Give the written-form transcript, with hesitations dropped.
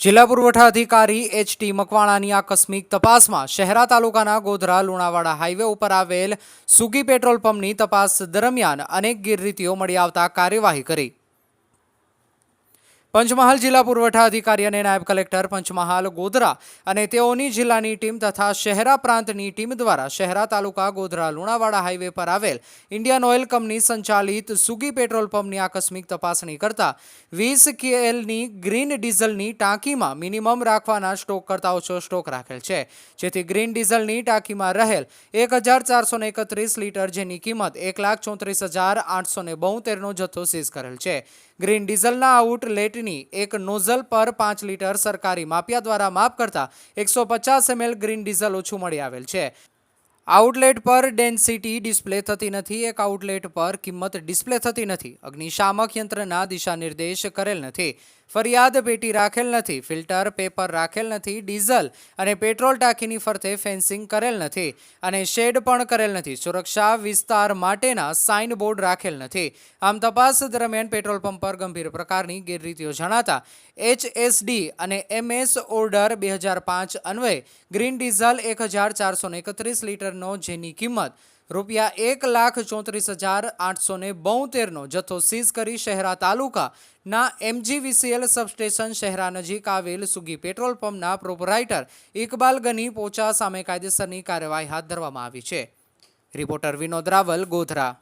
જિલ્લા પુરવઠા અધિકારી એચ.ટી. મકવાણાની આકસ્મિક તપાસમાં શહેરા તાલુકાના ગોધરા લુણાવાડા હાઈવે ઉપર આવેલ સુગી પેટ્રોલ પંપની તપાસ દરમિયાન અનેક ગેરરીતિઓ મળી આવતા કાર્યવાહી કરી. પંચમહાલ જિલ્લા પુરવઠા અધિકારી અને નાયબ કલેક્ટર પંચમહાલ ગોધરા અને તેઓની જિલ્લાની ટીમ તથા શહેરા પ્રાંતની ટીમ દ્વારા શહેરા તાલુકા ગોધરા લુણાવાડા હાઈવે પર આવેલ ઇન્ડિયન ઓઇલ કંપની સંચાલિત સુગી પેટ્રોલ પંપની આકસ્મિક તપાસણી કરતા 20 KLની ગ્રીન ડીઝલની ટાંકીમાં મિનિમમ રાખવાના સ્ટોક કરતાં ઓછો સ્ટોક રાખેલ છે, જેથી ગ્રીન ડીઝલની ટાંકીમાં રહેલ 1431 લીટર જેની કિંમત 1,34,872નો જથ્થો સીઝ કરેલ છે. ગ્રીન ડીઝલના આઉટલેટની એક નોઝલ પર 5 લીટર સરકારી માપિયા દ્વારા માપ કરતા 150 ml ગ્રીન ડીઝલ ઓછું મળી આવેલ છે. આઉટલેટ પર ડેન્સિટી ડિસ્પ્લે થતી નથી. એક આઉટલેટ પર કિંમત ડિસ્પ્લે થતી નથી. અગ્નિશામક યંત્રના દિશા નિર્દેશ કરેલ નથી. ફરિયાદ પેટી રાખેલ નથી. ફિલ્ટર પેપર રાખેલ નથી. ડીઝલ અને પેટ્રોલ ટાંકીની ફરતે ફેન્સિંગ કરેલ નથી અને શેડ પણ કરેલ નથી. સુરક્ષા વિસ્તાર માટેના સાઇન બોર્ડ રાખેલ નથી. આમ તપાસ દરમિયાન પેટ્રોલ પંપ પર ગંભીર પ્રકારની ગેરરીતિઓ જણાતા HSD અને MS ઓર્ડર 2005 અન્વયે ગ્રીન ડીઝલ 1,431 લીટરનો જેની કિંમત ₹1,34,872નો જથ્થો સીઝ કરી શહેરા તાલુકાના MGVCL સબસ્ટેશન શહેરા નજીક આવેલ સુગી પેટ્રોલ પંપના પ્રોપરાઇટર ઇકબાલ ગની પોચા સામે કાયદેસરની કાર્યવાહી હાથ ધરવામાં આવી છે. રિપોર્ટર વિનોદ રાવલ, ગોધરા.